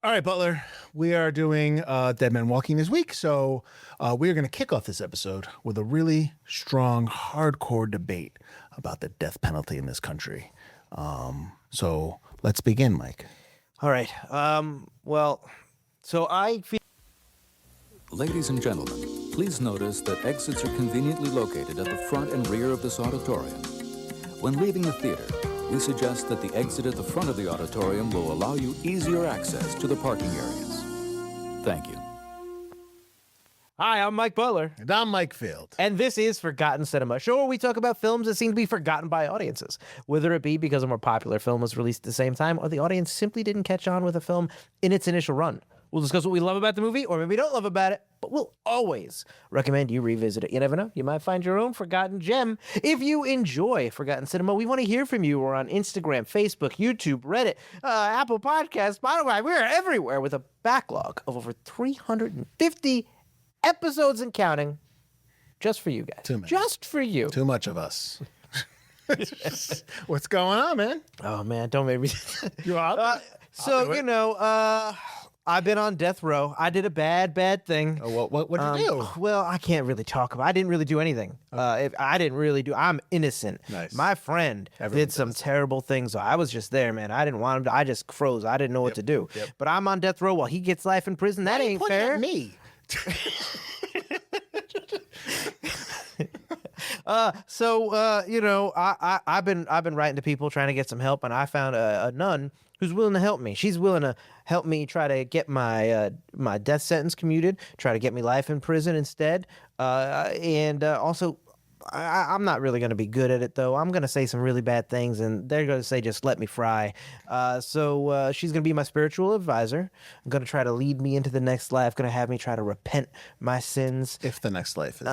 All right, Butler, we are doing Dead Men Walking this week. So we are going to kick off this episode with a really strong, hardcore debate about the death penalty in this country. So let's begin, Mike. All right. So I feel. Ladies and gentlemen, please notice that exits are conveniently located at the front and rear of this auditorium. When leaving the theater, we suggest that the exit at the front of the auditorium will allow you easier access to the parking areas. Thank you. Hi, I'm Mike Butler. And I'm Mike Field. And this is Forgotten Cinema, a show where we talk about films that seem to be forgotten by audiences, whether it be because a more popular film was released at the same time or the audience simply didn't catch on with a film in its initial run. We'll discuss what we love about the movie or maybe don't love about it, but we'll always recommend you revisit it. You never know, you might find your own forgotten gem. If you enjoy Forgotten Cinema, we want to hear from you. We're on Instagram, Facebook, YouTube, Reddit, Apple Podcasts, Spotify. We're everywhere with a backlog of over 350 episodes and counting just for you guys. Too many. Just for you. Too much of us. What's going on, man? Oh, man, don't make me. You out? I've been on death row. I did a bad thing. Oh, what'd you do? Well, I can't really talk about. I didn't really do anything. I'm innocent. Nice. My friend did some terrible things. So I was just there, man. I didn't want him to. I just froze. I didn't know what to do. Yep. But I'm on death row while he gets life in prison. That ain't fair. At me. I've been writing to people trying to get some help, and I found a nun who's willing to help me. She's willing to help me try to get my my death sentence commuted, try to get me life in prison instead, and also. I'm not really going to be good at it, though. I'm going to say some really bad things, and they're going to say, just let me fry. So she's going to be my spiritual advisor. I'm going to try to lead me into the next life, going to have me try to repent my sins. If the next life is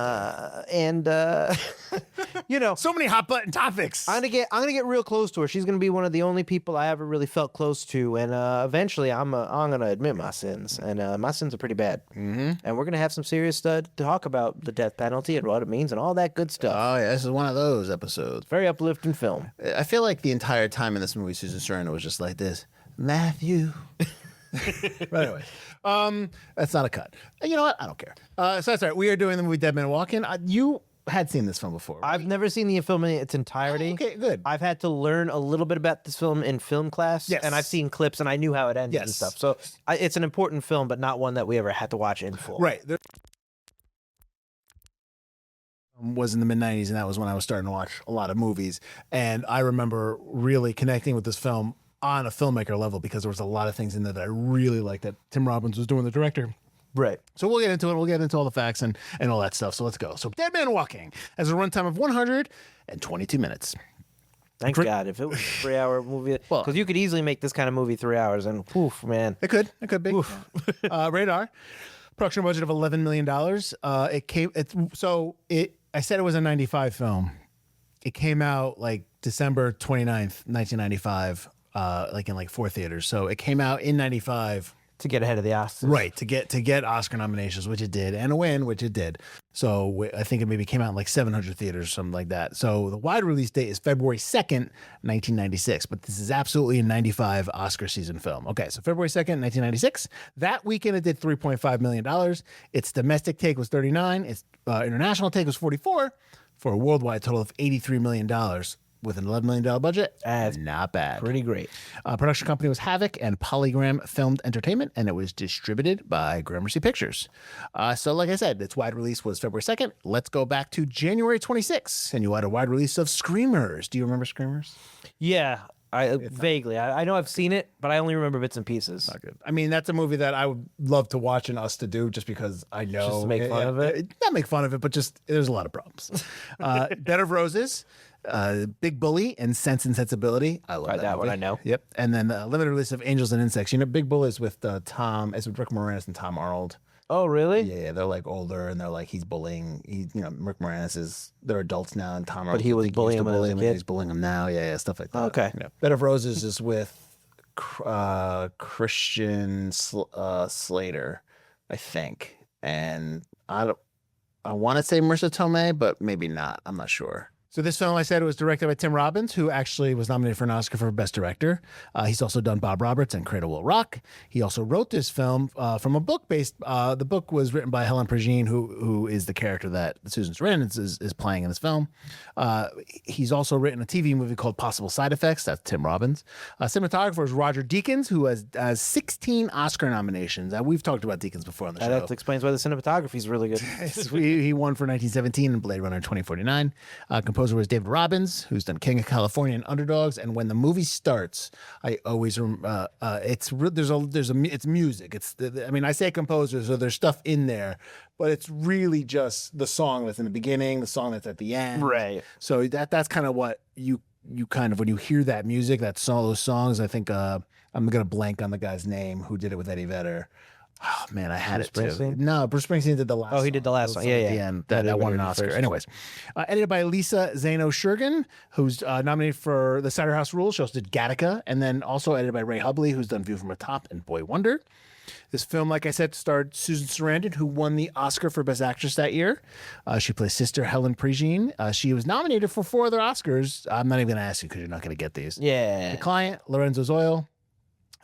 So many hot button topics. I'm gonna get real close to her. She's gonna be one of the only people I ever really felt close to, and eventually I'm gonna admit my sins, and my sins are pretty bad. Mm-hmm. And we're gonna have some serious talk about the death penalty and what it means and all that good stuff. Oh yeah, this is one of those episodes. Very uplifting film. I feel like the entire time in this movie, Susan Sarandon was just like this, Matthew. But anyway, that's not a cut. You know what? I don't care. So that's all right. We are doing the movie Dead Men Walking. You had seen this film before, right? I've never seen the film in its entirety. Oh, okay, good. I've had to learn a little bit about this film in film class, yes. And I've seen clips, and I knew how it ended and Yes. stuff. So it's an important film, but not one that we ever had to watch in full. Right. Was in the mid-90s, and that was when I was starting to watch a lot of movies. And I remember really connecting with this film on a filmmaker level because there was a lot of things in there that I really liked that Tim Robbins was doing, the director. Right. So we'll get into it. We'll get into all the facts and all that stuff. So let's go. So Dead Man Walking has a runtime of 122 minutes. Thank God. If it was a 3-hour movie, because you could easily make this kind of movie 3 hours, and oof, man. It could be. Radar. Production budget of $11 million. I said it was a 95 film. It came out like December 29th, 1995, in 4 theaters. So it came out in 95. To get ahead of the Oscars. Right, to get Oscar nominations, which it did, and a win, which it did. So I think it maybe came out in 700 theaters, something like that. So the wide release date is February 2nd, 1996. But this is absolutely a 95 Oscar season film. Okay, so February 2nd, 1996. That weekend it did $3.5 million. Its domestic take was 39. Its international take was 44, for a worldwide total of $83 million. With an $11 million budget, That's not bad. Pretty great. Production company was Havoc and Polygram Filmed Entertainment, and it was distributed by Gramercy Pictures. So like I said, its wide release was February 2nd. Let's go back to January 26th, and you had a wide release of Screamers. Do you remember Screamers? Yeah, vaguely. I know I've seen it, but I only remember bits and pieces. Not good. I mean, that's a movie that I would love to watch and us to do just because I know. Just to make fun of it? Not make fun of it, but just there's a lot of problems. Bed of Roses. Big Bully and Sense and Sensibility. I love that one. I know. Yep. And then the limited release of Angels and Insects. You know, Big Bully is with Rick Moranis and Tom Arnold. Oh, really? Yeah, they're older and they're he's bullying. Rick Moranis they're adults now, and Tom Arnold. But he was bullying him as a kid? He's bullying him now. Yeah, stuff like that. Okay. Yeah. Bed of Roses is with Christian Slater, I think, and I want to say Marissa Tomei, but maybe not. I'm not sure. So this film, I said, it was directed by Tim Robbins, who actually was nominated for an Oscar for Best Director. He's also done Bob Roberts and Cradle Will Rock. He also wrote this film from a book based. The book was written by Helen Pregine, who is the character that Susan Sarandon is playing in this film. He's also written a TV movie called Possible Side Effects. That's Tim Robbins. Cinematographer is Roger Deakins, who has 16 Oscar nominations. We've talked about Deakins before on the show. That explains why the cinematography is really good. He won for 1917 and Blade Runner in 2049. Composer was David Robbins, who's done King of California and Underdogs. And when the movie starts, I always it's music. I say composer, so there's stuff in there, but it's really just the song that's in the beginning, the song that's at the end. Right. So that's kind of what you kind of, when you hear that music, those songs. I think I'm gonna blank on the guy's name who did it with Eddie Vedder. Oh man, I had Bruce it too. Springsteen? No, Bruce Springsteen did the last. Oh, he did the last song one. Yeah, at yeah. the end That that would've won been an the Oscar. first. Anyways, edited by Lisa Zano Shurgin, who's nominated for The Cider House Rules. She also did Gattaca, and then also edited by Ray Hubley, who's done View from the Top and Boy Wonder. This film, like I said, starred Susan Sarandon, who won the Oscar for Best Actress that year. She plays Sister Helen Pregine. She was nominated for 4 other Oscars. I'm not even going to ask you because you're not going to get these. Yeah. The Client, Lorenzo Zoil,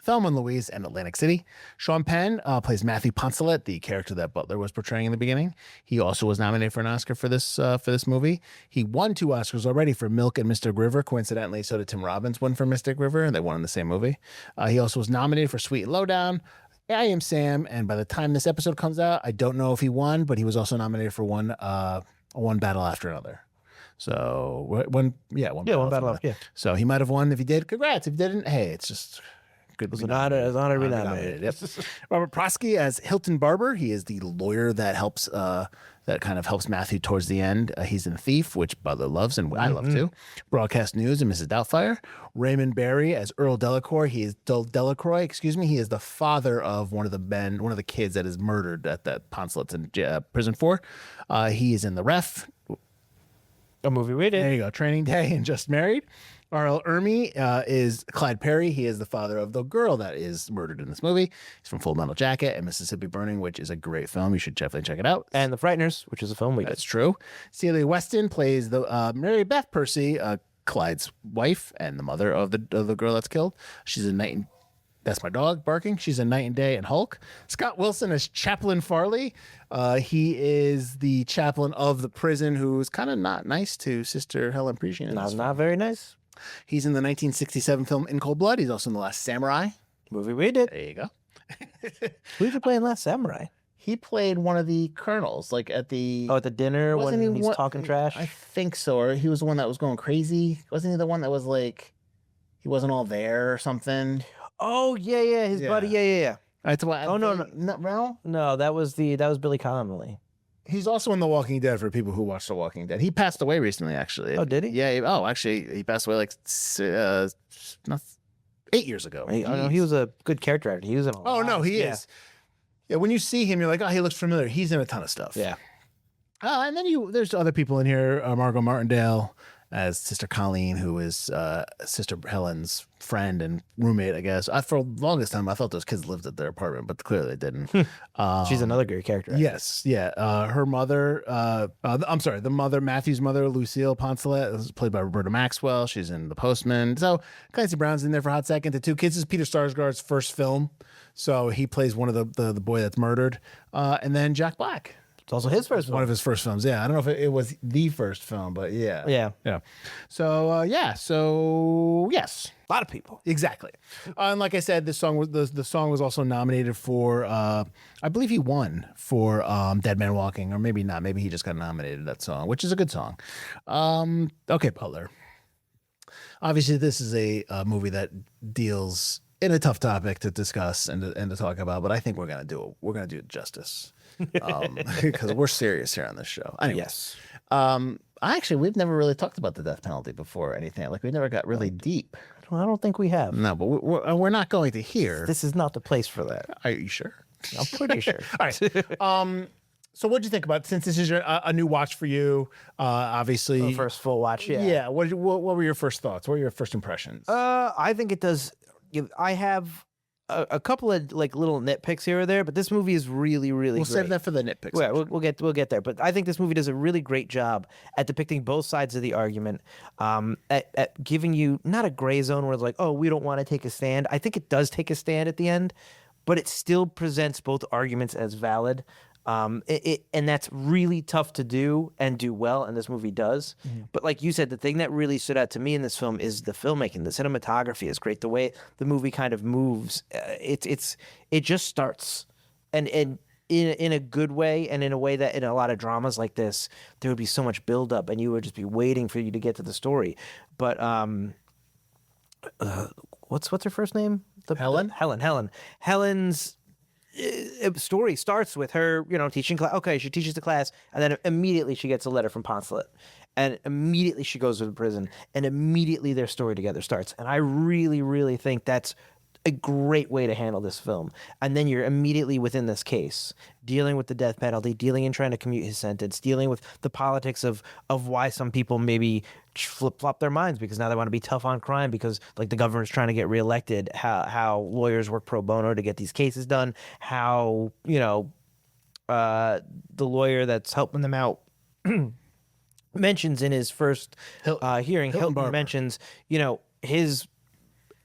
Thelma and Louise, and Atlantic City. Sean Penn plays Matthew Poncelet, the character that Butler was portraying in the beginning. He also was nominated for an Oscar for this movie. He won 2 Oscars already for Milk and Mystic River. Coincidentally, so did Tim Robbins won for Mystic River, and they won in the same movie. He also was nominated for Sweet and Lowdown, I Am Sam, and by the time this episode comes out, I don't know if he won, but he was also nominated for One Battle After Another. So one battle after. Yeah. So he might have won. If he did, congrats. If he didn't, hey, it's just good. It was an honor to be nominated. Yep. Robert Prosky as Hilton Barber. He is the lawyer that helps Matthew towards the end. He's in Thief, which Butler loves and I love too. Broadcast News and Mrs. Doubtfire. Raymond Barry as Earl Delacroix. He is Delacroix. Excuse me. He is the father of one of the kids that is murdered that Poncelet's in prison for. He is in The Ref. A movie we did. There you go. Training Day and Just Married. R.L. Ermey is Clyde Perry. He is the father of the girl that is murdered in this movie. He's from Full Metal Jacket and Mississippi Burning, which is a great film. You should definitely check it out. And The Frighteners, which is a film we did. That's true. Celia Weston plays the Mary Beth Percy, Clyde's wife and the mother of the girl that's killed. She's a night. That's my dog barking. She's a Night and Day and Hulk. Scott Wilson as Chaplain Farley. He is the chaplain of the prison who is kind of not nice to Sister Helen Pregine. Not very nice. He's in the 1967 film In Cold Blood. He's also in The Last Samurai. Movie we did. There you go. Who did you play in Last Samurai? He played one of the colonels, like at the... Oh, at the dinner Wasn't when he he's one- talking trash? I think so. Or he was the one that was going crazy. Wasn't he the one that was like... He wasn't all there or something? Oh, yeah. His Yeah. buddy. Yeah. That's what. Oh, no. No. No, that was Billy Connolly. He's also in The Walking Dead for people who watch The Walking Dead. He passed away recently, actually. Oh, did he? Yeah. Actually, he passed away like 8 years ago. He was a good character actor. He was in a Oh lot. no, he Yeah. is. Yeah, when you see him, you're like, oh, he looks familiar. He's in a ton of stuff. Yeah. And then there's other people in here. Margot Martindale as Sister Colleen, who is Sister Helen's friend and roommate, I guess. For the longest time, I thought those kids lived at their apartment, but clearly they didn't. She's another great character actor. Yes, yeah. Her mother, the mother, Matthew's mother, Lucille Poncelet, is played by Roberta Maxwell. She's in The Postman. So Clancy Brown's in there for a hot second. The two kids is Peter Sarsgaard's first film. So he plays one of the boy that's murdered. And then Jack Black. It's also his first One one. of his first films. Yeah. I don't know if it was the first film, but yeah. Yeah. So, So, yes. A lot of people. Exactly. And like I said, the song was also nominated for I believe he won for Dead Man Walking, or maybe not. Maybe he just got nominated that song, which is a good song. Okay, Butler. Obviously, this is a movie that deals in a tough topic to discuss and to talk about, but I think we're gonna do it justice because we're serious here on this show. Anyways, Yes. Actually, we've never really talked about the death penalty before or anything. Like we never got really deep. I don't think we have. No, but we're not going to hear. This is not the place for that. Are you sure? I'm pretty sure. All right. So what do you think about, since this is a new watch for you? Obviously, The first full watch, yeah. Yeah. What were your first thoughts? What were your first impressions? I think it does. I have a couple of like little nitpicks here or there, but this movie is really, really We'll great. save that for the nitpicks. Yeah, we'll get there. But I think this movie does a really great job at depicting both sides of the argument, at giving you not a gray zone where it's like, oh, we don't want to take a stand. I think it does take a stand at the end, but it still presents both arguments as valid. And that's really tough to do and do well, and this movie does. But like you said, the thing that really stood out to me in this film is the filmmaking. The cinematography is great. The way the movie kind of moves, it just starts, and in a good way, and in a way that in a lot of dramas like this, there would be so much buildup, and you would just be waiting for you to get to the story. But what's her first name? Helen? Helen's story starts with her, teaching class. Okay, she teaches the class, and then immediately she gets a letter from Poncelet, and immediately she goes to the prison, and immediately their story together starts. And I really, really think that's a great way to handle this film. And then you're immediately within this case, dealing with the death penalty, dealing and trying to commute his sentence, dealing with the politics of why some people maybe flip-flop their minds because now they want to be tough on crime because like the government's trying to get reelected, how lawyers work pro bono to get these cases done, how, the lawyer that's helping them out mentions in his first hearing, Hilton mentions, his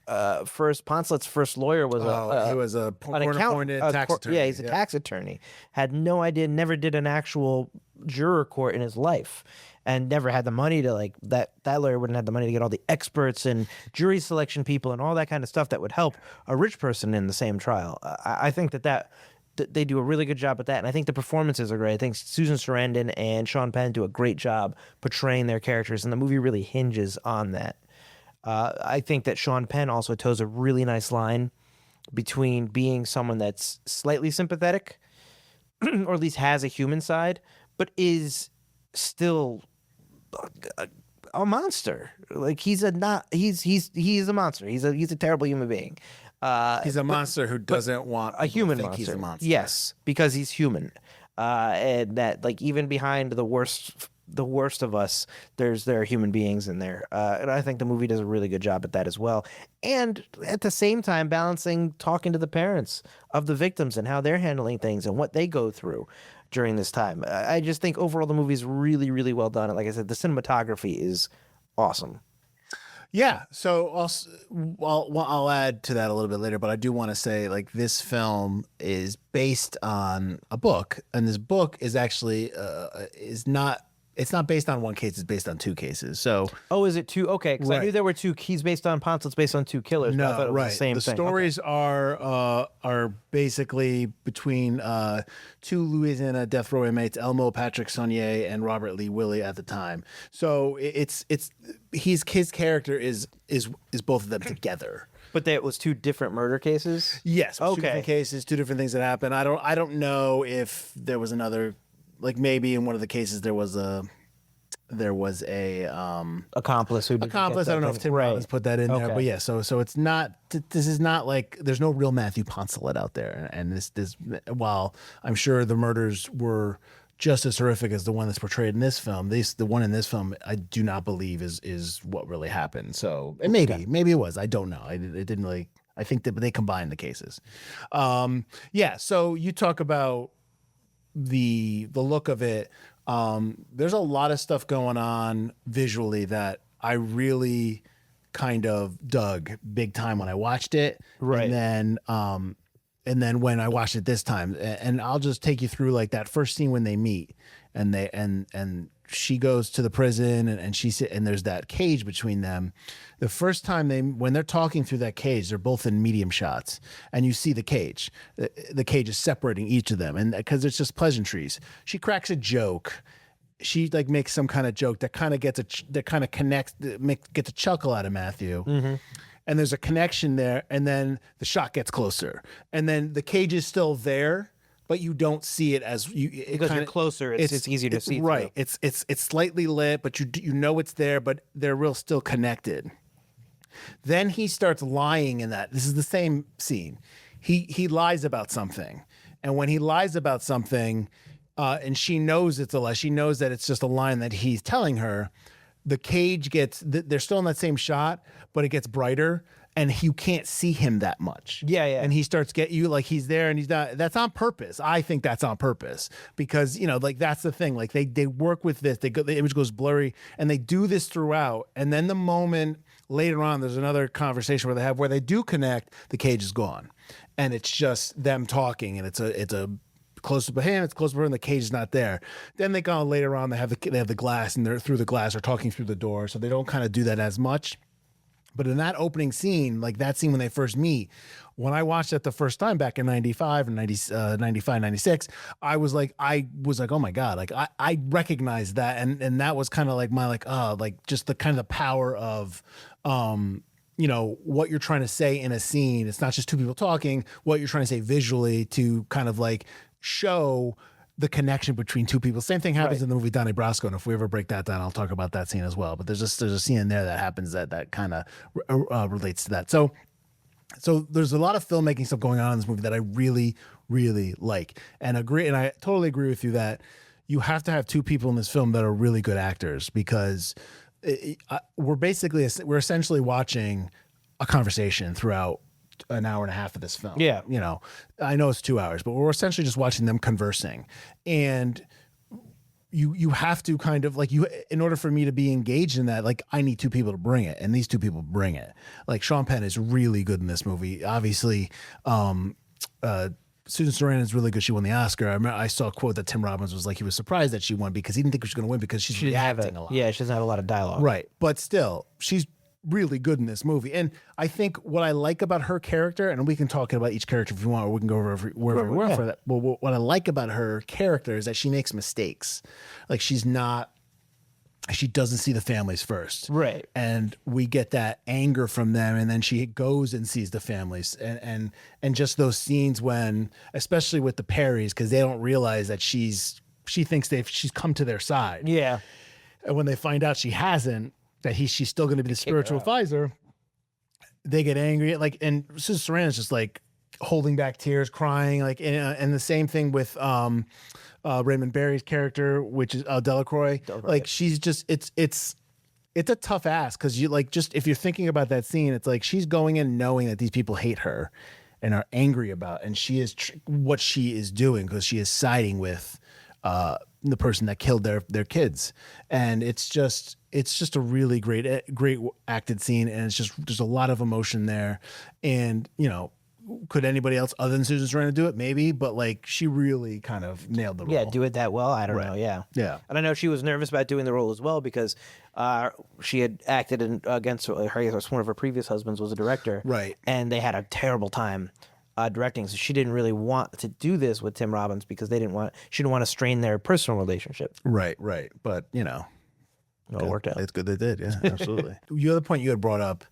Poncelet's first lawyer was he was a court-appointed tax attorney. Yeah, he's a tax attorney. Had no idea, never did an actual juror court in his life, and never had the money to that lawyer wouldn't have the money to get all the experts and jury selection people and all that kind of stuff that would help a rich person in the same trial. I think that they do a really good job at that, and I think the performances are great. I think Susan Sarandon and Sean Penn do a great job portraying their characters, and the movie really hinges on that. I think that Sean Penn also toes a really nice line between being someone that's slightly sympathetic, or at least has a human side, but is still a monster. Like he is a monster. He's a terrible human being. He's a monster who doesn't want a human monster. He's a monster. Yes, because he's human, and that even behind the worst of us, there are human beings in there, and I think the movie does a really good job at that as well. And at the same time, balancing talking to the parents of the victims and how they're handling things and what they go through during this time. I just think overall the movie is really, really well done. And like I said, the cinematography is awesome. Yeah, so I'll add to that a little bit later, but I do want to say this film is based on a book, and this book is actually it's not based on one case, it's based on two cases. So is it two? Okay, because I knew there were two. He's based on Poncelet's based on two killers. No, but I thought it was the same thing. Stories are basically between two Louisiana death row inmates, Elmo Patrick Saunier and Robert Lee Willie at the time. So his character is both of them together. But it was two different murder cases? Yes, two different cases, two different things that happened. I don't know if there was another. Maybe in one of the cases there was a accomplice who accomplice. I don't know if Tim Robbins put that in there, but yeah. So it's not. This is not there's no real Matthew Poncelet out there, and this while I'm sure the murders were just as horrific as the one that's portrayed in this film, the one in this film I do not believe is what really happened. So and maybe it was. I don't know. It didn't really. I think that they combined the cases. Yeah. So you talk about the look of it. There's a lot of stuff going on visually that I really kind of dug big time when I watched it. Right. And then when I watched it this time, and I'll just take you through that first scene when they meet, and she goes to the prison and there's that cage between them. The first time when they're talking through that cage, they're both in medium shots, and you see the cage. The cage is separating each of them, and because it's just pleasantries. She cracks a joke. She makes some kind of joke that kind of gets a chuckle out of Matthew. Mm-hmm. And there's a connection there, and then the shot gets closer, and then the cage is still there, but you don't see it as because you're closer. It's easier to see. Right. It's slightly lit, but you know it's there, but they're still connected. Then he starts lying in that. This is the same scene. He lies about something, and when he lies about something, and she knows it's a lie. She knows that it's just a line that he's telling her. The cage they're still in that same shot, but it gets brighter, and you can't see him that much. Yeah. And he starts get you like he's there and he's not. That's on purpose. I think that's on purpose because like that's the thing. Like they work with this. The image goes blurry, and they do this throughout. And then the moment later on, there's another conversation where they do connect. The cage is gone, and it's just them talking, and it's a close up of him, it's close up of her, and the cage is not there. Then they go later on, they have the glass, and they're through the glass or talking through the door, so they don't kind of do that as much. But in that opening scene, like that scene when they first meet, when I watched it the first time back in 95 and 95, 96, I was like, oh my God, like I recognized that. And that was kind of like my just the kind of the power of, what you're trying to say in a scene. It's not just two people talking, what you're trying to say visually to kind of like show the connection between two people. Same thing happens in the movie Donnie Brasco, and if we ever break that down, I'll talk about that scene as well. But there's a scene in there that happens that kind of relates to that. So there's a lot of filmmaking stuff going on in this movie that I really, really like and agree. And I totally agree with you that you have to have two people in this film that are really good actors because we're essentially watching a conversation throughout an hour and a half of this film. Yeah. I know it's 2 hours, but we're essentially just watching them conversing. And you have to kind of like in order for me to be engaged in that, like I need two people to bring it. And these two people bring it. Like Sean Penn is really good in this movie. Obviously, Susan Sarandon is really good. She won the Oscar. I remember I saw a quote that Tim Robbins was like, he was surprised that she won because he didn't think she was going to win because she's reacting a lot. Yeah, she doesn't have a lot of dialogue. Right. But still, she's really good in this movie. And I think what I like about her character, and we can talk about each character if you want, or we can go over wherever we want for that. But what I like about her character is that she makes mistakes. Like she doesn't see the families first. Right. And we get that anger from them. And then she goes and sees the families and just those scenes when, especially with the Perrys, because they don't realize that she thinks she's come to their side. Yeah. And when they find out she hasn't, that she's still going to be the spiritual advisor, they get angry. And Susan Sarandon's just like holding back tears, crying, and the same thing with Raymond Barry's character, which is Delacroix. Like she's just it's a tough ask because you if you're thinking about that scene, it's like she's going in knowing that these people hate her and are angry about, and she is what she is doing because she is siding with the person that killed their kids, and it's just a really great acted scene, and there's a lot of emotion there, and could anybody else other than Susan Sarandon do it? Maybe, but she really kind of nailed the role. Yeah, do it that well. I don't know. Yeah. And I know she was nervous about doing the role as well because she had acted against one of her previous husbands was a director, right? And they had a terrible time directing, so she didn't really want to do this with Tim Robbins because she didn't want to strain their personal relationship. Right. But it worked out. It's good they did. Yeah, absolutely. The other point you had brought up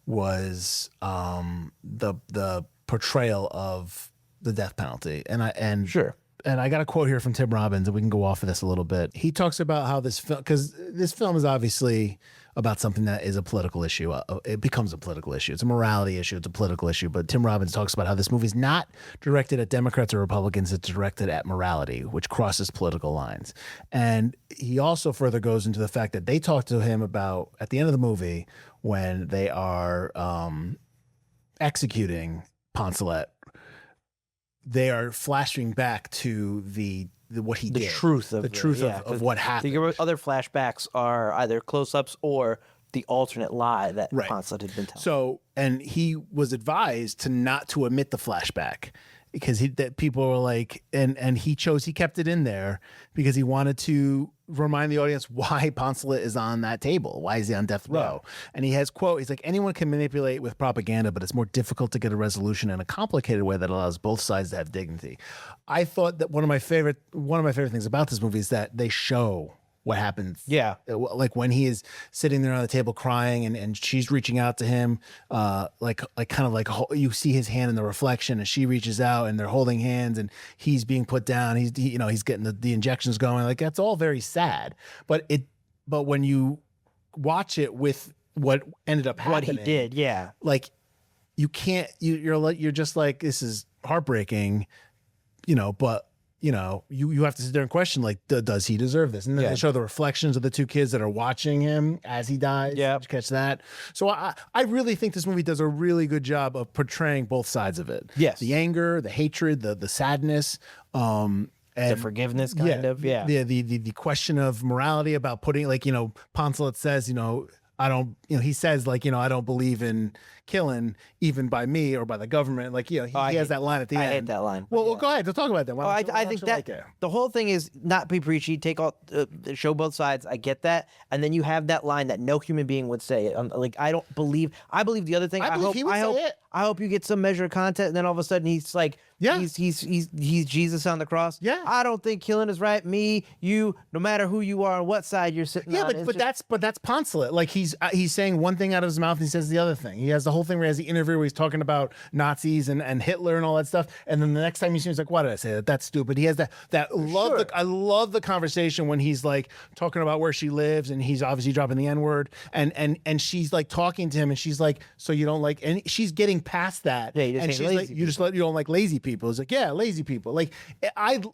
was the portrayal of the death penalty, and sure. And I got a quote here from Tim Robbins, and we can go off of this a little bit. He talks about how this film, because this film is obviously about something that is a political issue. It becomes a political issue. It's a morality issue. It's a political issue. But Tim Robbins talks about how this movie is not directed at Democrats or Republicans. It's directed at morality, which crosses political lines. And he also further goes into the fact that they talk to him about, at the end of the movie, when they are executing Poncelet, they are flashing back to what he did. The truth of what happened. The other flashbacks are either close-ups or the alternate lie that Poncelet had been telling. So, and he was advised not to omit the flashback because people were like, and he kept it in there because he wanted to remind the audience why Poncelet is on that table. Why is he on death row? And he has quote, he's like, anyone can manipulate with propaganda, but it's more difficult to get a resolution in a complicated way that allows both sides to have dignity. I thought that one of my favorite things about this movie is that they show what happens. Yeah. Like when he is sitting there on the table crying and she's reaching out to him, you see his hand in the reflection and she reaches out and they're holding hands and he's being put down. He's getting the injections going. Like that's all very sad. But when you watch it with what ended up happening, what he did, yeah. Like you can't, you're just like, this is heartbreaking, but you have to sit there and question, like, does he deserve this? And then they show the reflections of the two kids that are watching him as he dies. Yeah. Did you catch that? So I really think this movie does a really good job of portraying both sides of it. Yes. The anger, the hatred, the sadness, and the forgiveness kind of. Yeah. The question of morality about putting, like, Poncelet says, I don't, he says, like, I don't believe in killing even by me or by the government. Like, he has that line at the end. I hate that line. Well, go ahead. Let's talk about that. I think that the whole thing is not be preachy. Take all, show both sides. I get that, and then you have that line that no human being would say. Like, I believe the other thing. I hope you get some measure of content, and then all of a sudden he's like, he's Jesus on the cross. Yeah, I don't think killing is right. Me, you, no matter who you are, what side you're sitting on. Yeah, but that's Poncelet. Like, he's saying one thing out of his mouth and he says the other thing. He has the whole thing where he has the interview where he's talking about Nazis and Hitler and all that stuff, and then the next time you see him, he's like, why did I say that? That's stupid. He has that love. Sure. I love the conversation when he's like talking about where she lives, and he's obviously dropping the N-word, and she's like talking to him, and she's like, so you don't like, and she's getting past that. Yeah, you just like, you don't like lazy people. It's like, yeah, lazy people. Like,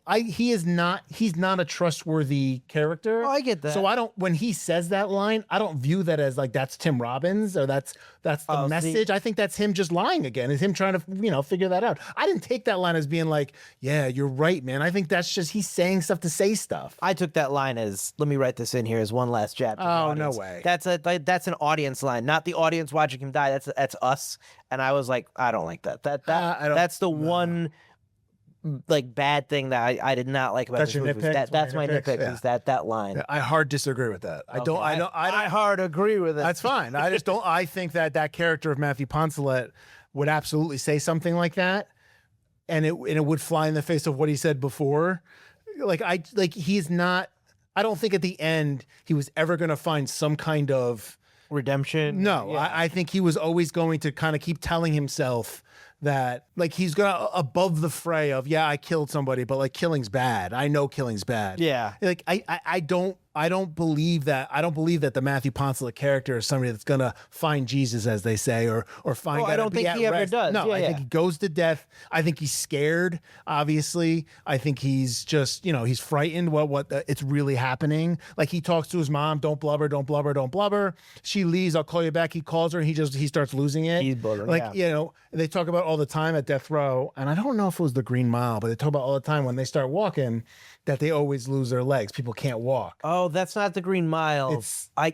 he's not a trustworthy character. Oh, I get that. So I don't, when he says that line, I don't view that as like that's Tim Robbins or that's the message. I think that's him just lying again. It's him trying to figure that out. I didn't take that line as being like, yeah, you're right, man. I think that's just he's saying stuff to say stuff. I took that line as, let me write this in here as one last jab. Oh, no way. That's an audience line, not the audience watching him die. That's us. And I was like, I don't like that. That's the one like bad thing that I did not like about this movie. That's my nitpick. Is that line. Yeah, I hard disagree with that. I hard agree with it. That's fine. I just don't. I think that character of Matthew Poncelet would absolutely say something like that, and it would fly in the face of what he said before. He's not. I don't think at the end he was ever going to find some kind of redemption. No, yeah. I think he was always going to kind of keep telling himself that, like, he's gonna above the fray of, yeah, I killed somebody, but like killing's bad. I know killing's bad. Yeah. Like I don't believe that. I don't believe that the Matthew Poncelet character is somebody that's gonna find Jesus, as they say, or find. I don't think he ever does. No, I think he goes to death. I think he's scared. Obviously, I think he's just he's frightened. What it's really happening. Like, he talks to his mom, don't blubber, don't blubber, don't blubber. She leaves. I'll call you back. He calls her. And he starts losing it. He's blubbering. Like, they talk about all the time at death row, and I don't know if it was the Green Mile, but they talk about all the time when they start walking that they always lose their legs. People can't walk. Oh, that's not the Green Mile.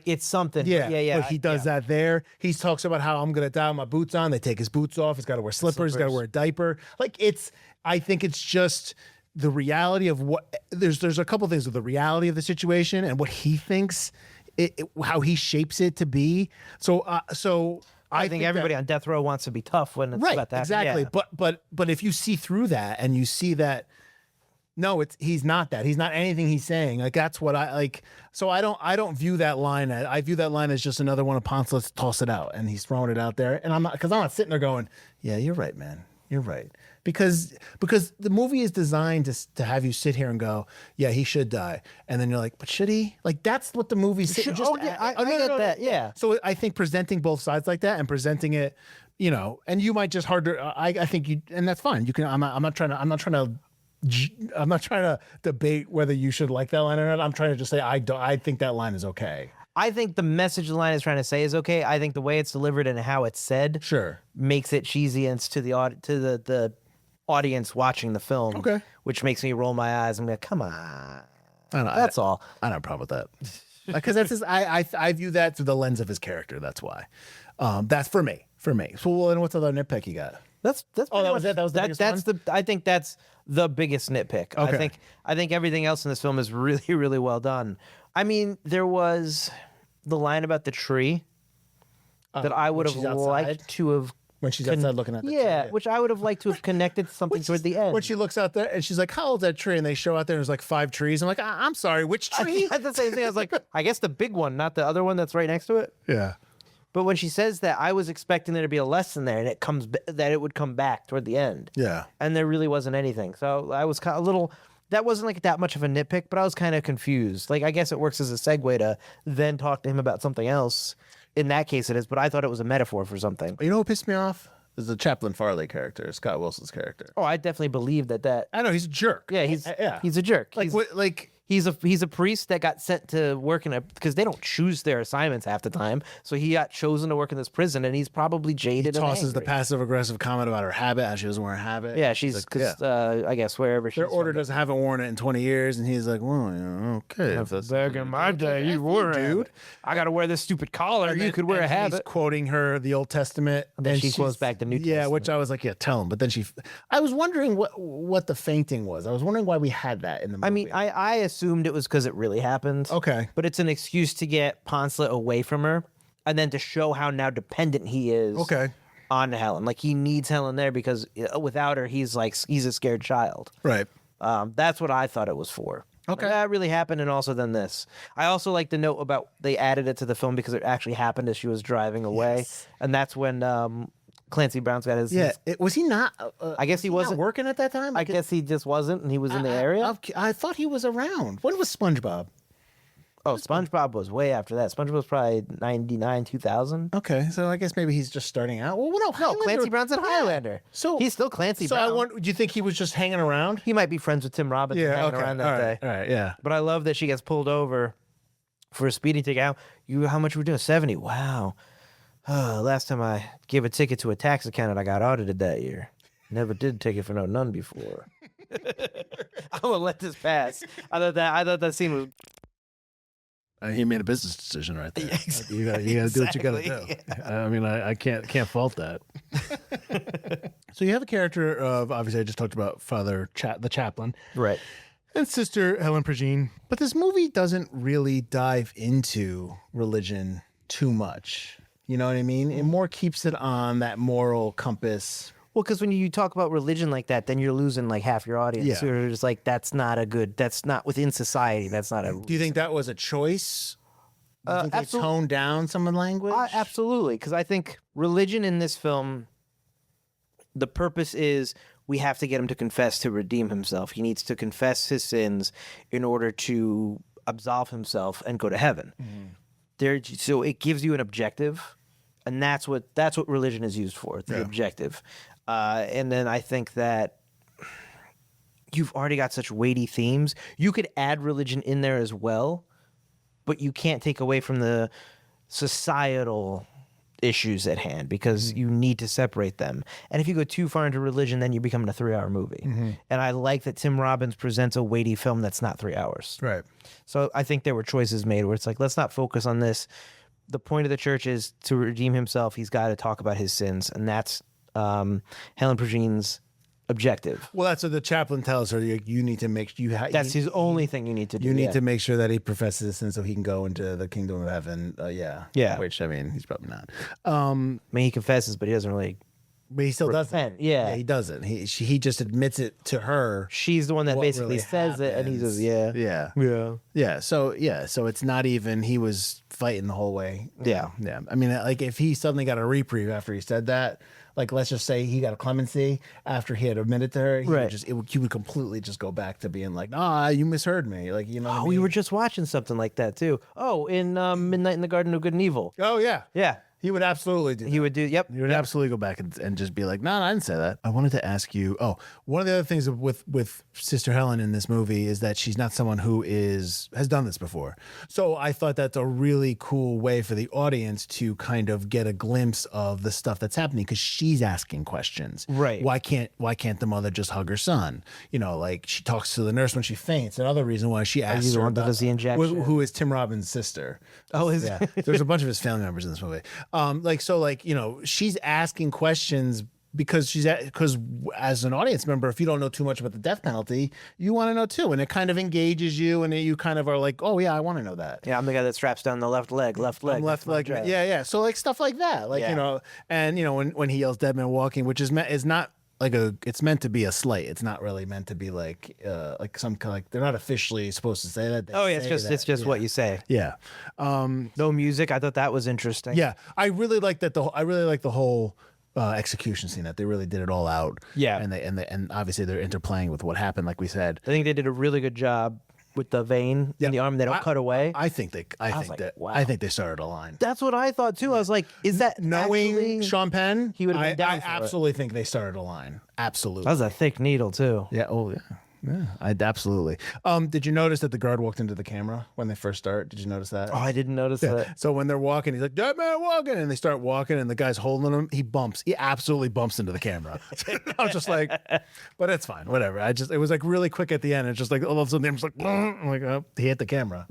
It's something. Yeah. But he does that there. He talks about how I'm going to die with my boots on. They take his boots off. He's got to wear slippers. He's got to wear a diaper. Like, I think it's just the reality of what, there's a couple things with the reality of the situation and what he thinks, how he shapes it to be. So I think everybody on death row wants to be tough when it's about that. Exactly. Yeah. But if you see through that and you see that, no, he's not that. He's not anything he's saying. Like, that's what I like. So I don't view that line. I view that line as just another one of Poncelet's toss it out, and he's throwing it out there. And I'm not sitting there going, yeah, you're right, man. You're right. Because the movie is designed to have you sit here and go, yeah, he should die. And then you're like, but should he? Like, that's what the movie's I get that. Yeah. So I think presenting both sides like that and presenting it, and you might just I think you, and that's fine. You can, I'm not trying to debate whether you should like that line or not. I'm trying to just say I think that line is okay. I think the message the line is trying to say is okay. I think the way it's delivered and how it's said makes it cheesy and to the audience watching the film. Okay. Which makes me roll my eyes and be like, come on. That's all. I don't have a problem with that. Because that's I view that through the lens of his character. That's why. That's for me. So then what's the other nitpick you got? That was it. That was the biggest one? I think that's the biggest nitpick. Okay. I think everything else in this film is really, really well done. I mean, there was the line about the tree that I would have liked to have. When she's outside looking at the tree. Which I would have liked to have connected to something toward the end. When she looks out there and she's like, how old's that tree? And they show out there and there's like 5 trees. I'm like, I'm sorry, which tree? I had the same thing. I was like, I guess the big one, not the other one that's right next to it. Yeah. But when she says that, I was expecting there to be a lesson there, and it would come back toward the end. Yeah. And there really wasn't anything. So I was kind of a little. That wasn't like that much of a nitpick, but I was kind of confused. Like, I guess it works as a segue to then talk to him about something else. In that case, it is. But I thought it was a metaphor for something. You know what pissed me off? There's the Chaplain Farley character, Scott Wilson's character. Oh, I definitely believe that. I know he's a jerk. Yeah, he's a jerk. He's a priest that got sent to work because they don't choose their assignments half the time. So he got chosen to work in this prison, and he's probably jaded. He tosses and the angry. passive aggressive comment about her habit, how she doesn't wear a habit. Yeah, she's because I guess wherever she's their order doesn't haven't worn it in 20 years, and he's like, well, okay. If that's back in my day, you wore it, dude. I got to wear this stupid collar. You could wear a habit. He's quoting her the Old Testament, and then she quotes back the New Testament. Yeah, which I was like, yeah, tell him. But then I was wondering what the fainting was. I was wondering why we had that in the movie. I mean, I assumed it was because it really happened. Okay. But it's an excuse to get Poncelet away from her and then to show how now dependent he is on Helen. Like, he needs Helen there because without her, he's a scared child. Right. That's what I thought it was for. Okay. Like, that really happened, and also then this. I also like the note about they added it to the film because it actually happened as she was driving away. Yes. And that's when Clancy Brown's got his... Yeah. Was he not... I guess he wasn't... not working at that time? I guess he just wasn't, and he was in the area. I thought he was around. When was SpongeBob? Oh, SpongeBob was way after that. SpongeBob was probably 99, 2000. Okay, so I guess maybe he's just starting out. Well, no, Clancy Brown's in Highlander. So he's still Clancy So Brown. do you think he was just hanging around? He might be friends with Tim Robbins and hanging around that day. All right, yeah. But I love that she gets pulled over for a speeding ticket. How much were we doing? 70. Wow. Last time I gave a ticket to a tax accountant, I got audited that year. Never did a ticket for none before. I'm gonna let this pass. I thought that scene was. He made a business decision right there. Yeah, exactly. You got to do what you got to do. I mean, I can't fault that. So you have a character of, obviously I just talked about the chaplain, Right. and Sister Helen Progene, but this movie doesn't really dive into religion too much. You know what I mean? It more keeps it on that moral compass. Well, because when you talk about religion like that, then you're losing like half your audience. Yeah. You're just like, that's not within society. That's not a. Do you think that was a choice? Do you think they toned down some of the language? Absolutely, because I think religion in this film, the purpose is we have to get him to confess to redeem himself. He needs to confess his sins in order to absolve himself and go to heaven. Mm-hmm. So it gives you an objective, and that's what religion is used for, the objective. And then I think that you've already got such weighty themes. You could add religion in there as well, but you can't take away from the societal issues at hand because you need to separate them. And if you go too far into religion, then you're becoming a 3-hour movie. Mm-hmm. And I like that Tim Robbins presents a weighty film that's not 3 hours. Right. So I think there were choices made where it's like, let's not focus on this. The point of the church is to redeem himself. He's got to talk about his sins. And that's Helen Progene's objective. Well, that's what the chaplain tells her. You need to make that's his only thing you need to do. You need to make sure that he professes his sin so he can go into the kingdom of heaven. Yeah. Which, I mean, he's probably not. I mean, he confesses, but he doesn't really. But he still doesn't. Yeah, he doesn't. He just admits it to her. She's the one that basically really says happens. It, and he says, yeah. So it's not even he was fighting the whole way. Yeah. I mean, like if he suddenly got a reprieve after he said that, like let's just say he got a clemency after he had admitted to her, he would completely just go back to being like, you misheard me. Like, you know. What I mean? We were just watching something like that too. Oh, in Midnight in the Garden of Good and Evil. Oh yeah. Yeah. He would absolutely do that. He would do, yep. He would absolutely go back and just be like, no, I didn't say that. I wanted to ask you, one of the other things with Sister Helen in this movie is that she's not someone who has done this before. So I thought that's a really cool way for the audience to kind of get a glimpse of the stuff that's happening because she's asking questions. Right. Why can't the mother just hug her son? You know, like she talks to the nurse when she faints. Another reason why she asks her about the injection. Who is Tim Robbins' sister. Oh, There's a bunch of his family members in this movie. She's asking questions because as an audience member, if you don't know too much about the death penalty, you want to know too, and it kind of engages you, and you kind of are like, oh yeah, I want to know that. Yeah, I'm the guy that straps down the left leg. Left leg. Yeah. So like stuff like that, when he yells "Dead Man Walking," which is not like it's meant to be a slight. It's not really meant to be like some kind of like they're not officially supposed to say that. It's just what you say. Yeah. No music. I thought that was interesting. Yeah, I really like that. I really like the whole execution scene that they really did it all out. Yeah, and obviously they're interplaying with what happened, like we said. I think they did a really good job with the vein in the arm. They don't cut away. I think they. I think like, that. wow. I think they started a line. That's what I thought too. I was like, is that Knowing actually... Sean Penn, he would have been down I for absolutely think they started a line. Absolutely. That was a thick needle too. Yeah. Oh, yeah. Yeah. I absolutely. Did you notice that the guard walked into the camera when they first start? Did you notice that? Oh, I didn't notice that. So when they're walking, he's like, "Dead man walking," and they start walking, and the guy's holding him. He bumps. He absolutely bumps into the camera. I was just like, but it's fine, whatever. It was like really quick at the end. It's just like all of a sudden, I'm just like, I'm like, oh, he hit the camera.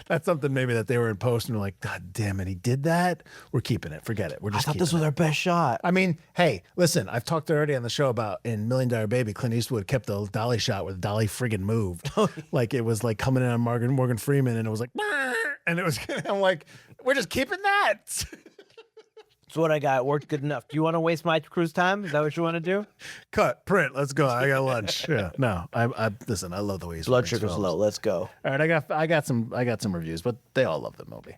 That's something maybe that they were in post and were like, God damn it, he did that. We're keeping it. Forget it. We're just. I thought this was our best shot. I mean, hey, listen, I've talked already on the show about in $1 Million Baby, Clint Eastwood kept the dolly shot where the dolly friggin' moved. Like it was like coming in on Morgan Freeman and it was like, and it was, I'm like, we're just keeping that. That's what I got. It worked good enough. Do you want to waste my cruise time? Is that what you want to do? Cut, print, let's go. I got lunch. Yeah, no, I listen, I love the way he's Blood sugar's low. Let's go. All right, I got some reviews, but they all love the movie.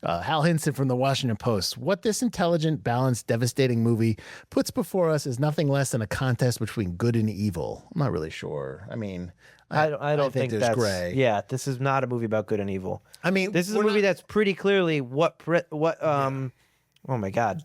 Hal Hinson from the Washington Post. What this intelligent, balanced, devastating movie puts before us is nothing less than a contest between good and evil. I'm not really sure. I mean, I don't think there's that's gray. Yeah, this is not a movie about good and evil. I mean, this is a movie that's pretty clearly oh my God.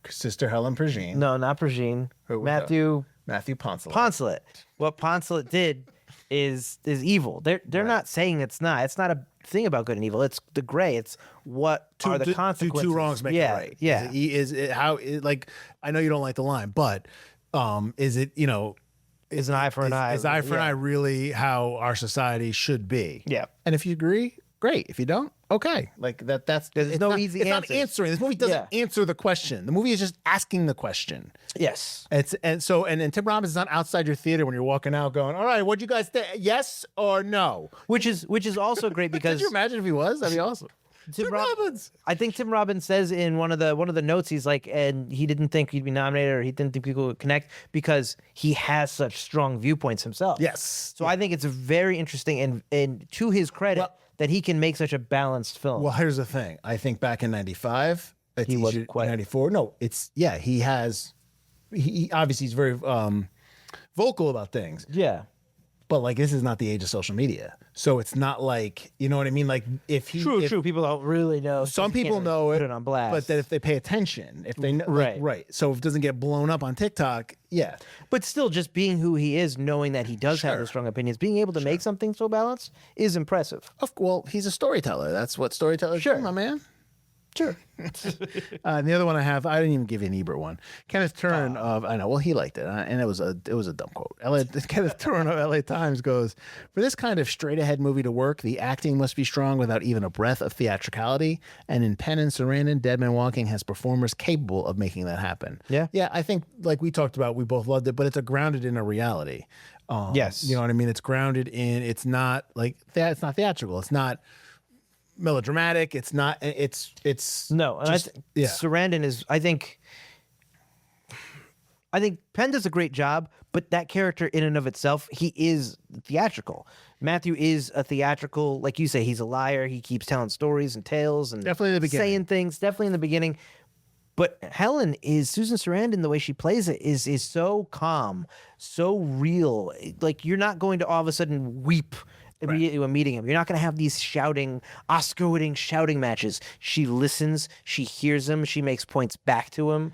Sister Helen Prigine. No, not Prigine. Matthew Poncelet. Poncelet. What Poncelet did is evil. They're not saying it's not. It's not a thing about good and evil. It's the gray. It's what are the consequences. Two wrongs make it right. Yeah. Is it how like I know you don't like the line, but is it is an eye for an eye? Is eye for an eye really how our society should be? Yeah. And if you agree, great. If you don't, okay. Like that's there's no easy answer. It's not answering. This movie doesn't answer the question. The movie is just asking the question. Yes. And Tim Robbins is not outside your theater when you're walking out going, all right, what'd you guys think? Yes or no? Which is also great because could you imagine if he was? That'd be awesome. Tim Robbins. I think Tim Robbins says in one of the notes, he's like, and he didn't think he'd be nominated or he didn't think people would connect because he has such strong viewpoints himself. Yes. So I think it's a very interesting and to his credit that he can make such a balanced film. Well, here's the thing. I think back in 95, he wasn't quite 94. No, he obviously he's very vocal about things. Yeah. But like this is not the age of social media, so it's not like you know what I mean. Like if true, people don't really know. Some people know put it on blast, but that if they pay attention, if they know, right. So if it doesn't get blown up on TikTok, yeah. But still, just being who he is, knowing that he does have those strong opinions, being able to make something so balanced is impressive. Well, he's a storyteller. That's what storytellers do, my man. Sure. And the other one I have, I didn't even give you an Ebert one. Kenneth Turan I know, well, he liked it, and it was a dumb quote. Kenneth Turan of LA Times goes, for this kind of straight ahead movie to work, the acting must be strong without even a breath of theatricality. And in Penn and Sarandon, Dead Man Walking has performers capable of making that happen. Yeah. Yeah, I think like we talked about, we both loved it, but it's grounded in a reality. Yes. You know what I mean? It's grounded in, it's not like it's not theatrical. It's not melodramatic. It's not. It's no. And just, Sarandon is. I think Penn does a great job, but that character in and of itself, he is theatrical. Matthew is a theatrical, like you say, he's a liar. He keeps telling stories and tales and definitely in the beginning. Saying things. Definitely in the beginning. But Helen is Susan Sarandon. The way she plays it is so calm, so real. Like you're not going to all of a sudden weep immediately when meeting him. You're not going to have these Oscar-winning shouting matches. She listens, she hears him, she makes points back to him.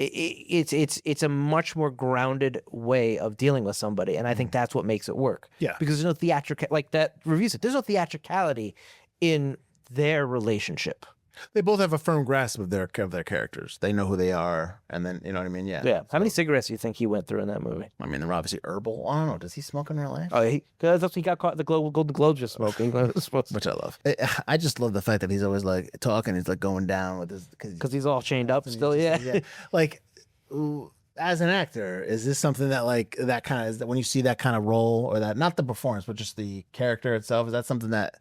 It's a much more grounded way of dealing with somebody, and I think that's what makes it work. Yeah, because there's no theatrical, like that review said, there's no theatricality in their relationship. They both have a firm grasp of their characters. They know who they are, and then you know what I mean. Yeah. Yeah. How many cigarettes do you think he went through in that movie? I mean, they're obviously herbal. I don't know. Does he smoke in real life? Oh, because that's he got caught at the Golden Globes just smoking, which I love. I just love the fact that he's always like talking. He's like going down with his because he's all chained up still. Yeah. Like, as an actor, is this something that like that kind of is that when you see that kind of role or that not the performance but just the character itself? Is that something that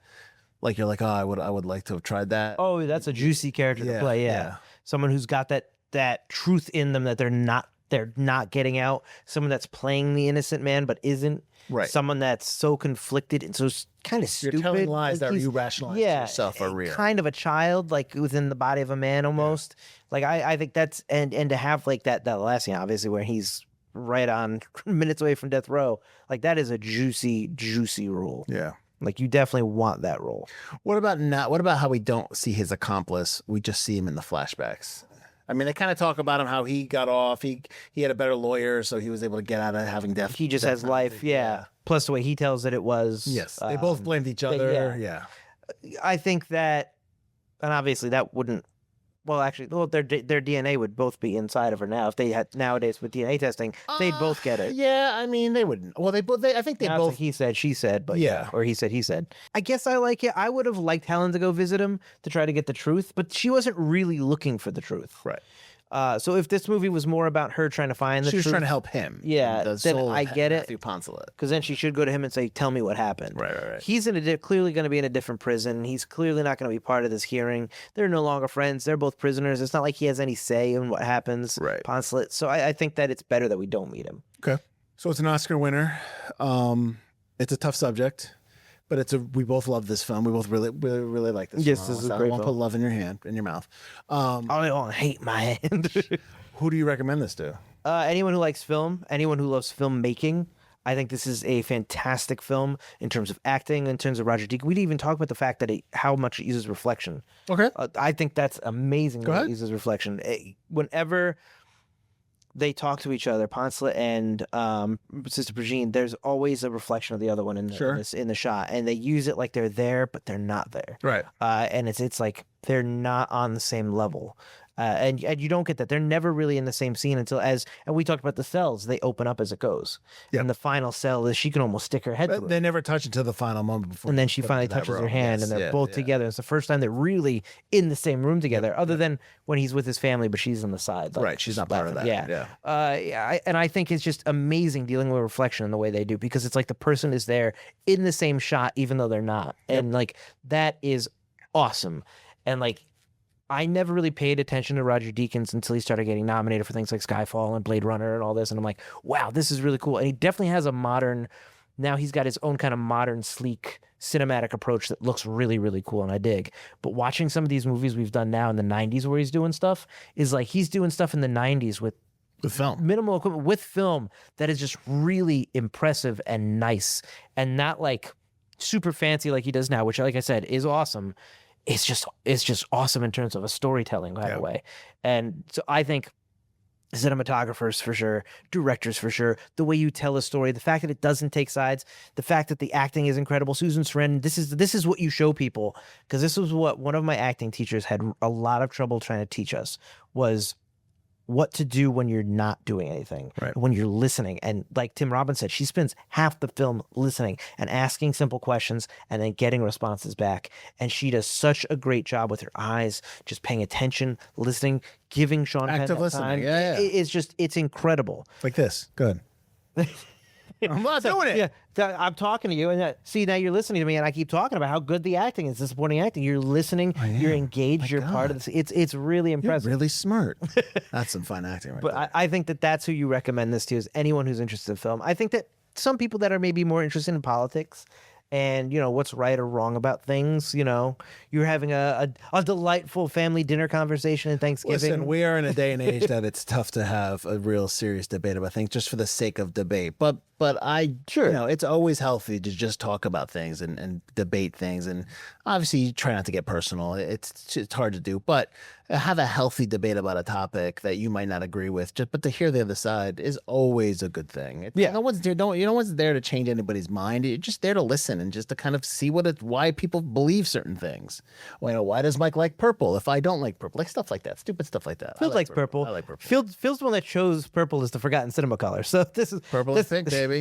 like you're like, oh, I would like to have tried that? Oh, that's a juicy character to play. Yeah. Someone who's got that truth in them that they're not getting out. Someone that's playing the innocent man but isn't. Right. Someone that's so conflicted and so kind of stupid. You're telling lies like that you rationalize to yourself are real. Kind of a child, like within the body of a man almost. Yeah. Like I think that's and to have like that last scene obviously where he's right on minutes away from death row. Like that is a juicy, juicy role. Yeah. Like you definitely want that role. What about how we don't see his accomplice? We just see him in the flashbacks. I mean, they kind of talk about him, how he got off. He had a better lawyer, so he was able to get out of having death. He just has life, yeah. Plus the way he tells it was. Yes, they both blamed each other. Yeah. I think that, and obviously that wouldn't. Well, actually, their DNA would both be inside of her now. If they had nowadays with DNA testing, they'd both get it. Yeah, I mean, they wouldn't. Well, I think they Now it's both. like he said, she said, but Yeah. or he said, he said. I guess I like it. I would have liked Helen to go visit him to try to get the truth, but she wasn't really looking for the truth. Right. So if this movie was more about her trying to find the She was truth, trying to help him. Yeah, The then soul of I get it. Matthew Poncelet. because then she should go to him and say, "Tell me what happened." Right. He's clearly going to be in a different prison. He's clearly not going to be part of this hearing. They're no longer friends. They're both prisoners. It's not like he has any say in what happens. Right. Poncelet. So I think that it's better that we don't meet him. Okay. So it's an Oscar winner. It's a tough subject, but we both love this film. We both really like this. Yes, film. this is a So great I won't film. put love in your mouth. I don't hate my hand. Who do you recommend this to? Anyone who likes film, anyone who loves filmmaking, I think this is a fantastic film in terms of acting, in terms of Roger Deakins. We didn't even talk about the fact that how much it uses reflection. Okay. I think that's amazing that ahead. it uses reflection. Whenever they talk to each other, Poncelet and Sister Brigitte, there's always a reflection of the other one in the shot, and they use it like they're there, but they're not there. Right. And it's like they're not on the same level. And you don't get that. They're never really in the same scene and we talked about the cells. They open up as it goes. Yep. And the final cell is she can almost stick her head through But it. they never touch until the final moment before. And then she put finally into that touches her room. hand, Yes, and they're yeah, both yeah. together. It's the first time they're really in the same room together, other than when he's with his family, but she's on the side. Right, she's not part of that. Yeah. Yeah. And I think it's just amazing dealing with reflection in the way they do, because it's like the person is there in the same shot, even though they're not. And like, that is awesome. And like, I never really paid attention to Roger Deakins until he started getting nominated for things like Skyfall and Blade Runner and all this. And I'm like, wow, this is really cool. And he definitely has now he's got his own kind of modern, sleek cinematic approach that looks really, really cool. And I dig. But watching some of these movies we've done now in the 90s where he's doing stuff is like, he's doing stuff in the 90s with film. minimal equipment, with film that is just really impressive and nice, and not like super fancy like he does now, which, like I said, is awesome. It's just awesome in terms of a storytelling kind of way. And so I think cinematographers for sure, directors for sure, the way you tell a story, the fact that it doesn't take sides, the fact that the acting is incredible. Susan Sarandon, this is what you show people, because this was what one of my acting teachers had a lot of trouble trying to teach us, was what to do when you're not doing anything, right, when you're listening. And like Tim Robbins said, she spends half the film listening and asking simple questions and then getting responses back. And she does such a great job with her eyes, just paying attention, listening, giving Sean Penn active that listening. time. Yeah. It's incredible. Like this. Good. I'm not doing it. Yeah, I'm talking to you, and see, now you're listening to me, and I keep talking about how good the acting is, the supporting acting. You're listening, you're engaged, you're part of this. It's really impressive. You're really smart. That's some fun acting right But there. I think that's who you recommend this to, is anyone who's interested in film. I think that some people that are maybe more interested in politics and, what's right or wrong about things, you're having a delightful family dinner conversation at Thanksgiving. Listen, we are in a day and age that it's tough to have a real serious debate about things just for the sake of debate. But it's always healthy to just talk about things and debate things. And obviously, you try not to get personal. It's hard to do, but have a healthy debate about a topic that you might not agree with. But to hear the other side is always a good thing. No one's there. No one's there to change anybody's mind. You're just there to listen and just to kind of see why people believe certain things. Well, why does Mike like purple if I don't like purple? Like stuff like that, stupid stuff like that. Field likes purple. I like purple. Field's the one that chose purple as the forgotten cinema color. So this is Purple is pink, baby.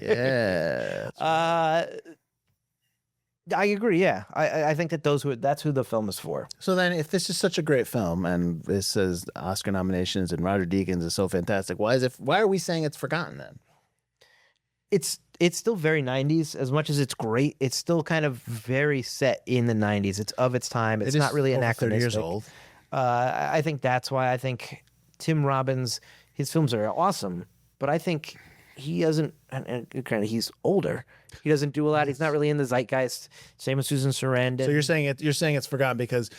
Yeah. I agree. Yeah, I think that that's who the film is for. So then, if this is such a great film and this says Oscar nominations and Roger Deakins is so fantastic, why are we saying it's forgotten then? It's still very 90s. As much as it's great, it's still kind of very set in the 90s. It's of its time. It's not really anachronistic. 30 years old. I think that's why I think Tim Robbins, his films are awesome, but I think he doesn't, and granted, he's older. He doesn't do a lot. He's not really in the zeitgeist. Same with Susan Sarandon. So you're saying it's forgotten because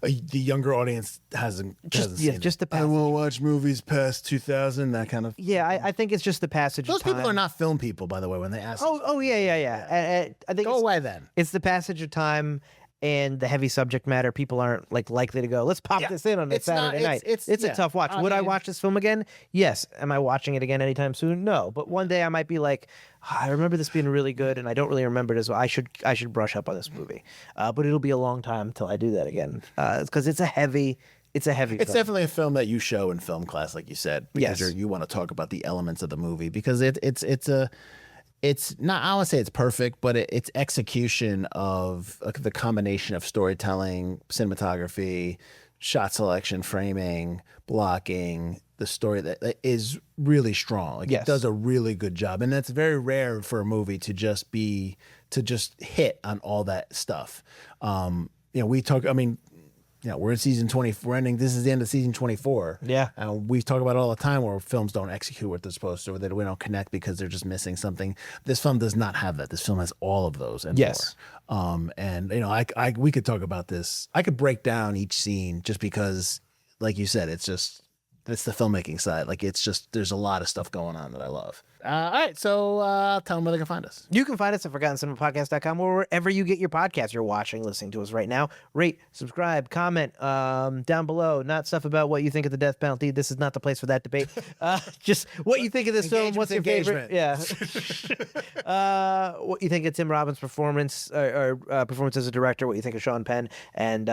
the younger audience hasn't seen just the it. I won't watch movies past 2000, that kind of. Yeah, I think it's just the passage Those of time. people are not film people, by the way, when they ask. Oh, yeah. I think Go away then. it's the passage of time and the heavy subject matter. People aren't likely to go, let's pop this in on a Saturday night. It's a tough watch. Would I watch this film again? Yes. Am I watching it again anytime soon? No. But one day I might be like, I remember this being really good, and I don't really remember it as well. I should brush up on this movie. But it'll be a long time until I do that again. Because it's a heavy. It's film. Definitely a film that you show in film class, like you said, because you want to talk about the elements of the movie, because it's not, I don't want to say it's perfect, but it's execution of the combination of storytelling, cinematography, shot selection, framing, blocking, the story that is really strong. It does a really good job. And that's very rare for a movie to just hit on all that stuff. We're in season 20. This is the end of season 24. Yeah. And we talk about it all the time where films don't execute what they're supposed to, or that we don't connect because they're just missing something. This film does not have that. This film has all of those and more. We could talk about this. I could break down each scene just because, like you said, it's the filmmaking side. There's a lot of stuff going on that I love. All right, so tell them where they can find us. You can find us at ForgottenCinemaPodcast.com or wherever you get your podcasts. You're watching, listening to us right now. Rate, subscribe, comment down below. Not stuff about what you think of the death penalty. This is not the place for that debate. Just what you think of this film. What's your favorite? Yeah. What you think of Tim Robbins' performance or performance as a director. What you think of Sean Penn and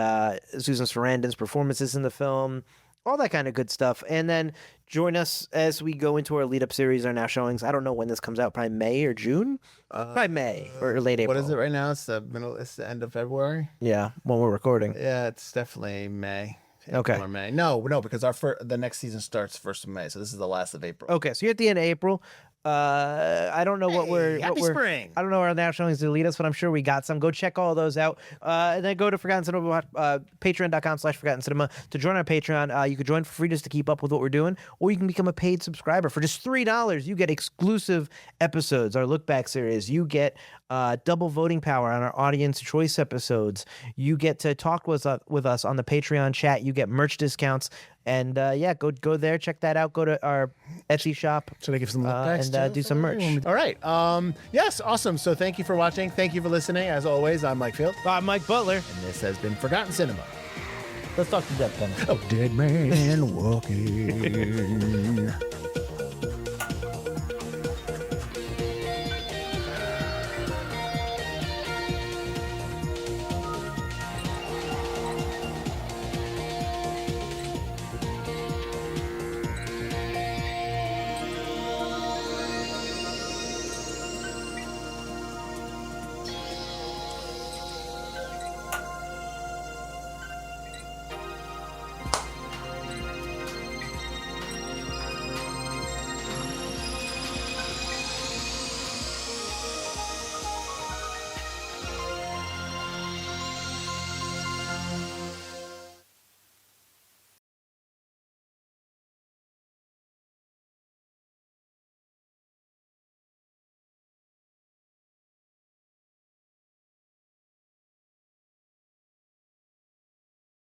Susan Sarandon's performances in the film. All that kind of good stuff. And then join us as we go into our lead-up series, our now showings. I don't know when this comes out, probably May or June? Probably May or late April. What is it right now? It's the end of February? Yeah, when we're recording. Yeah, it's definitely May. Okay. April or May. No, because the next season starts 1st of May, so this is the last of April. Okay, so you're at the end of April. I don't know Happy spring. I don't know where our now showings to lead us, but I'm sure we got some. Go check all those out. And then go to Forgotten Cinema, patreon.com/Forgotten Cinema to join our Patreon. You can join for free just to keep up with what we're doing, or you can become a paid subscriber for just $3. You get exclusive episodes, our look back series. You get double voting power on our audience choice episodes. You get to talk with us on the Patreon chat. You get merch discounts. And go there, check that out. Go to our Etsy shop. Should I give some look backs and do some merch? All right. Yes, awesome. So thank you for watching. Thank you for listening. As always, I'm Mike Field. I'm Mike Butler. And this has been Forgotten Cinema. Let's talk to Death Penalty. Oh, dead man walking.